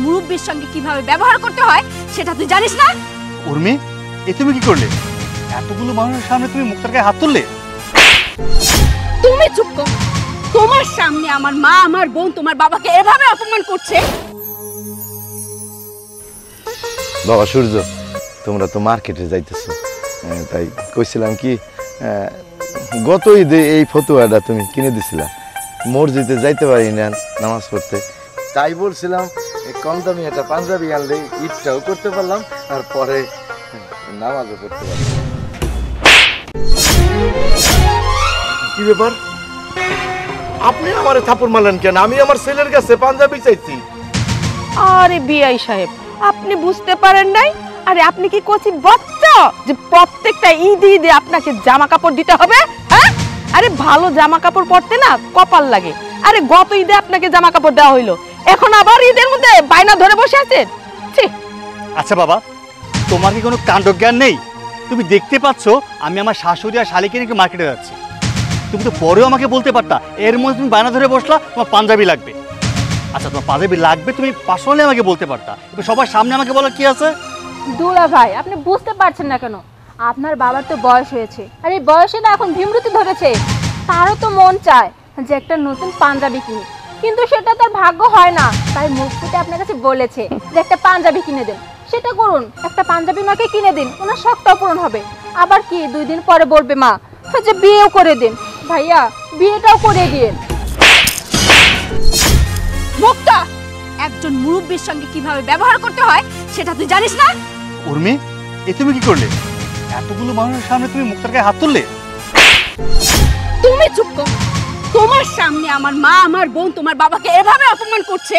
মুরব্বির সঙ্গে কিভাবে ব্যবহার করতে হয় সেটা তুই জানিস না? উর্মি, এ তুমি কি করলে? এতগুলো মানুষের সামনে তুমি মুক্তার গায়ে হাত তুললে? তুমি চুপ কর। তোমার সামনে আমার মা, আমার বোন তোমার বাবাকে এভাবে অপমান করছে। বাবা সূর্য, তোমরা তো মার্কেটে যাইতেছো, তাই কইছিলাম কি গত ঈদে এই ফতুয়াটা তুমি কিনে দিছিলা, মসজিদে যাইতে পারি না নামাজ পড়তে, তাই বলছিলাম কম দামি একটা পাঞ্জাবি আনলে ঈদটাও করতে পারলাম আর পরে নামাজও পড়তে পারলাম। কি ব্যাপার? আপনি আমারে থাপড় মারলেন কেন? আমি আমার ছেলের কাছে পাঞ্জাবি চাইছি। আরে বিআই সাহেব, আপনি বুঝতে পারেন নাই? আরে আপনি কি কচি বাচ্চা যে প্রত্যেকটা ঈদে আপনাকে জামা কাপড় দিতে হবে? হ্যাঁ, আরে ভালো জামা কাপড় পরতে না কপাল লাগে। আরে গত ঈদে আপনাকে জামা কাপড় দেওয়া হইলো, এখন আবার ঈদের মধ্যে বায়না ধরে বসে আছেন। আচ্ছা বাবা, তোমার কি কোনো কাণ্ডজ্ঞান নেই? তুমি দেখতে পাচ্ছ আমি আমার শাশুড়ি আর শালিকে নিয়ে মার্কেটে যাচ্ছি, তুমি তো পরেও আমাকে বলতে পারতা। এর মধ্যে তুমি বায়না ধরে বসলা তোমার পাঞ্জাবি লাগবে। আচ্ছা, তোমার পাঞ্জাবি লাগবে তুমি পার্সোনালি আমাকে বলতে পারতা, এবার সবার সামনে আমাকে বলো কি আছে? দুলা ভাই, আপনি বুঝতে পারছেন না কেন? আপনার বাবার তো বয়স হয়েছে, আর এই বয়সে না এখন ভিমরুতি ধরেছে। তারও তো মন চায় যে একটা নতুন পাঞ্জাবি কিনে, কিন্তু সেটা তার ভাগ্য হয় না। তাই মুখ ফুটে আপনার কাছে বলেছে যে একটা পাঞ্জাবি কিনে দেন। সেটা করুন, একটা পাঞ্জাবি মাকে কিনে দিন, ওনার শখটাও পূরণ হবে। আবার কি 2 দিন পরে বলবে মা যে বিয়েও করে দিন। ভাইয়া, বিয়েটাও করে দিন। মুক্তা, একজন মুরব্বির সঙ্গে কিভাবে ব্যবহার করতে হয় সেটা তুই জানিস না? উর্মি, এ তুমি কি করলে? এতগুলো মানুষের সামনে তুমি মুক্তার গায়ে হাত তুললে? তুমি চুপ কর। তোমার সামনে আমার মা, আমার বোন তোমার বাবাকে এভাবে অপমান করছে,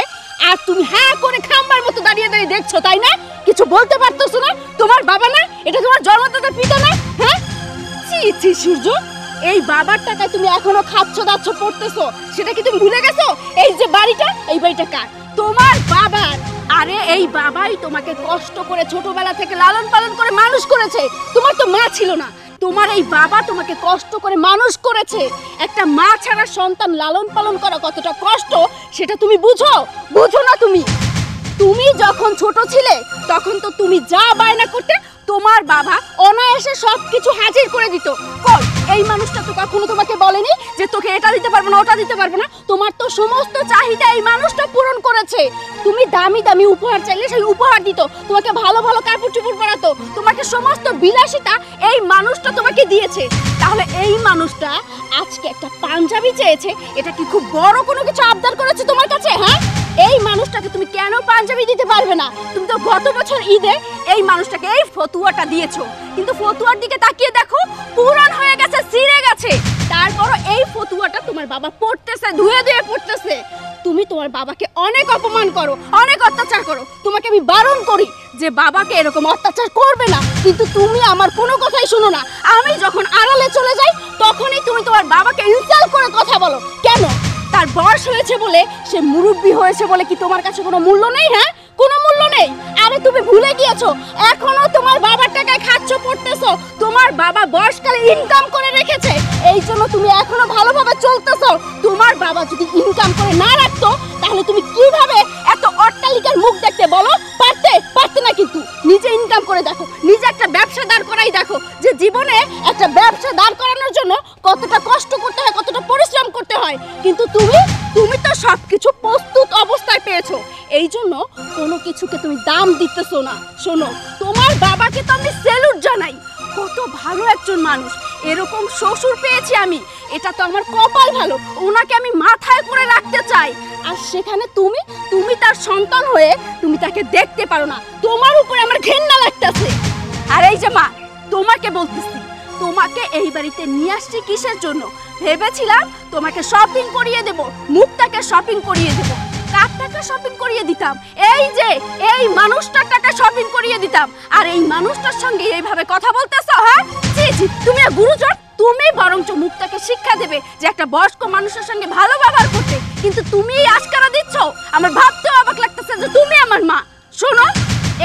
আর তুমি হ্যাঁ করে খাম্বার মতো দাঁড়িয়ে দাঁড়িয়ে দেখছো, তাই না? কিছু বলতে পারতেছো না? তোমার বাবা না, এটা তোমার জন্মদাতা পিতা না? হ্যাঁ, ছি ছি সূর্য, এই বাবার টাকায় তুমি এখনো খাচ্ছ দাচ্ছ পড়তেছো, সেটা কি তুমি ভুলে গেছো? এই যে বাড়িটা, এই বাড়িটা কার? তোমার বাবার। আরে এই বাবাই তোমাকে কষ্ট করে ছোটবেলা থেকে লালন পালন করে মানুষ করেছে। তোমার তো মা ছিল না, তোমার এই বাবা তোমাকে কষ্ট করে মানুষ করেছে। একটা মা ছাড়া সন্তান লালন পালন করা কতটা কষ্ট সেটা তুমি বুঝো? বুঝো না তুমি? তুমি যখন ছোট ছিলে তখন তো তুমি যা বায়না করতে তোমার বাবা অনায়াসে সবকিছু হাজির করে দিত। কই, এই মানুষটা তো কখনো তোমাকে বলেনি যে তোকে এটা দিতে পারবো না, ওটা দিতে পারবো না? তোমার তো সমস্ত চাহিদা এই মানুষটা পূরণ করেছে। তুমি দামি দামি উপহার চাইলে সেই উপহার দিত, তোমাকে ভালো ভালো কাপড় চোপড় পরাতো, তোমাকে সমস্ত বিলাসিতা এই মানুষটা তোমাকে দিয়েছে। তাহলে এই মানুষটা আজকে একটা পাঞ্জাবি চেয়েছে, এটা কি খুব বড় কোনো কিছু আবদার করেছে তোমার কাছে? হ্যাঁ, এই মানুষটাকে তুমি কেন পাঞ্জাবি দিতে পারবে না? তুমি তো গত বছর ঈদে এই মানুষটাকে এই ফতুয়াটা দিয়েছো, কিন্তু ফতুয়ার দিকে তাকিয়ে দেখো পুরান হয়ে গেছে, ছিঁড়ে গেছে। তারপরও এই ফতুয়াটা তোমার বাবা পড়তেছে, ধুয়ে ধুয়ে পড়তেছে। তুমি তোমার বাবাকে অনেক অপমান করো, অনেক অত্যাচার করো। তোমাকে আমি বারণ করি যে বাবাকে এরকম অত্যাচার করবে না, কিন্তু তুমি আমার কোনো কথাই শোনো না। আমি যখন আড়ালে চলে যাই তখনই তুমি তোমার বাবাকে ইনসাল্ট করে কথা বলো। কেন? তার বয়স হয়েছে বলে, সে মুরব্বি হয়েছে বলে কি তোমার কাছে কোনো মূল্য নেই? হ্যাঁ, কোনো মূল্য নেই? আরে তুমি ভুলে গিয়েছো এখনো তোমার বাবার টাকায় খাচ্ছ পড়তেছো। তোমার বাবা বয়সকালে ইনকাম করে রেখেছে, এই জন্য তুমি এখনো ভালোভাবে চলতেছো। তোমার বাবা যদি ইনকাম করে না রাখতো তাহলে তুমি কিভাবে এত অট্টালিকার মুখ দেখতে বলো? পারতে না। কিন্তু নিজে ইনকাম করে দেখো, নিজে একটা ব্যবসা দাঁড় করাই দেখো যে জীবনে একটা ব্যবসা দাঁড় করানোর জন্য কতটা কষ্ট করতে হয়, কতটা পরিশ্রম করতে হয়। কিন্তু তুমি তো সবকিছু প্রস্তুত অবস্থায় পেয়েছো, এই জন্য কোনো কিছুকে তুমি দাম দিতেছো না। শোনো, তোমার বাবাকে তো আমি স্যালুট জানাই, কত ভালো একজন মানুষ। এরকম শ্বশুর পেয়েছি আমি, এটা তো আমার কপাল ভালো। ওনাকে আমি মাথায় করে রাখতে চাই, আর সেখানে তুমি তার সন্তান হয়ে তুমি তাকে দেখতে পারো না। তোমার উপরে আমার ঘেন্না লাগতেছে। আর এই যে মা, তোমাকে বলতেছি, তোমাকে এই বাড়িতে নিয়ে আসছি কিসের জন্য? ভেবেছিলাম তোমাকে শপিং করিয়ে দেব, মুক্তাকে শপিং করিয়ে দেব। কার টাকা শপিং করিয়ে দিতাম? এই যে এই মানুষটার টাকা শপিং করিয়ে দিতাম। আর এই মানুষটার সঙ্গে এইভাবে কথা বলতেছো? হ্যাঁ, জি, তুমি গুরুজন। তুমি বরঞ্চ মুক্তাকে শিক্ষা দেবে যে একটা বয়স্ক মানুষের সঙ্গে ভালো ব্যবহার করতে, কিন্তু তুমি এই আশকারা দিচ্ছ। আমার ভাবতেও অবাক লাগতেছে যে তুমি আমার মা। শোনো,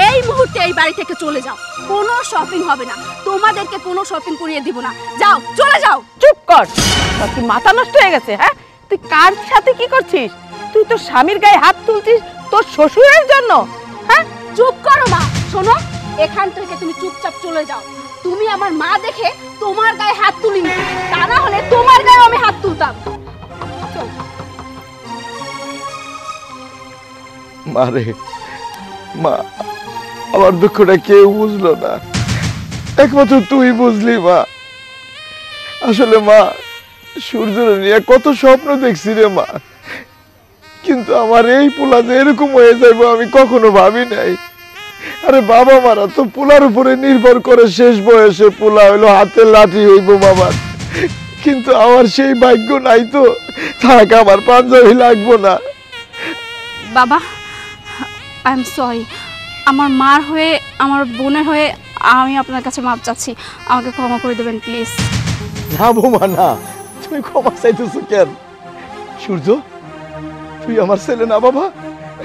এই মুহূর্তে এই বাড়ি থেকে চলে যাও, কোনো শপিং হবে না, তোমাদেরকে কোনো শপিং করিয়ে দিব না। যাও, চলে যাও। চুপ কর, তোর কি মাথা নষ্ট হয়ে গেছে? হ্যাঁ, তুই কার সাথে কি করছিস? তুই তোর স্বামীর গায়ে হাত তুলছিস তোর শ্বশুরের জন্য? হ্যাঁ, চুপ করো মা। শোনো, এখান থেকে তুমি চুপচাপ চলে যাও। তুমি আমার মা দেখে তোমার গায়ে হাত তুলিনি, তা না হলে তোমার গায়ে আমি হাত তুলতাম। চল। মারে, মা আমার দুঃখটা কেউ বুঝলো না, একমাত্র তুই বুঝলি মা। আসলে মা, সূর্যের নিয়ে কত স্বপ্ন দেখছি রে মা, কিন্তু আমার এই পোলা যে এরকম হয়ে যাইবো আমি কখনো ভাবি নাই। আরে বাবা মারা তো পোলার উপরে নির্ভর করে, শেষ বয়সে পোলা হইলো হাতে লাঠি হইব বাবার, কিন্তু আমার সেই ভাগ্য নাই। তো থাক, আমার পাঞ্জাবি লাগবো না। বাবা, আই এম সরি। আমার মার হয়ে, আমার বোনের হয়ে আমি আপনার কাছে মাপ চাচ্ছি। আমাকে ক্ষমা করে দেবেন প্লিজ। না বৌমা না, তুমি ক্ষমা চাইতেছো কেন? সূর্য, তুই আমার ছেলে না বাবা?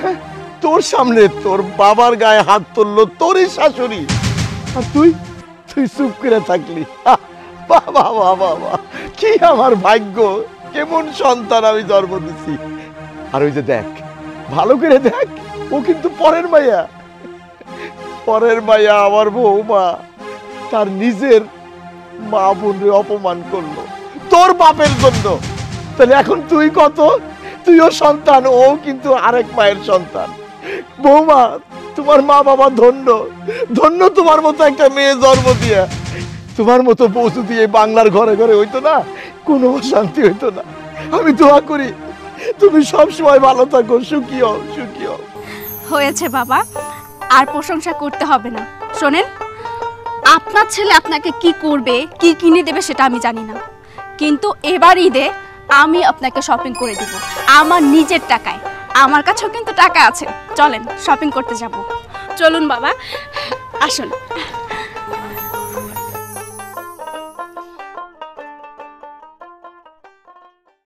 হ্যাঁ, তোর সামনে তোর বাবার গায়ে হাত তুললো তোরই শাশুড়ি, আর তুই তুই চুপ করে থাকলি। বাবা বাবা বাবা, কি আমার ভাগ্য, কেমন সন্তান আমি জন্ম দিছি। আর ওই যে দেখ, ভালো করে দেখ, ও কিন্তু পরের মাইয়া, পরের মাইয়া আমার বৌমা। তার নিজের মা বোনরে অপমান করলো তোর বাপের জন্য। তাহলে এখন তুই কত, তুইও সন্তান, ও কিন্তু আরেক মায়ের সন্তান। বৌমা, তোমার মা বাবা ধন্য, ধন্য তোমার মতো একটা মেয়ে জন্ম দিয়ে। তোমার মতো বউ যদি এই বাংলার ঘরে ঘরে হইতো না, কোনো শান্তি হইতো না। আমি দোয়া করি তুমি সব সময় ভালো থাকো, সুখী হও, সুখী হও। হয়েছে বাবা, আর প্রশংসা করতে হবে না। শোনেন, আপনার ছেলে আপনাকে কি করবে, কি কিনে দেবে সেটা আমি জানি না, কিন্তু এবার ঈদে আমি আপনাকে শপিং করে দিব আমার নিজের টাকায়। আমার কাছেও কিন্তু টাকা আছে, চলেন শপিং করতে যাব। চলুন বাবা, আসুন।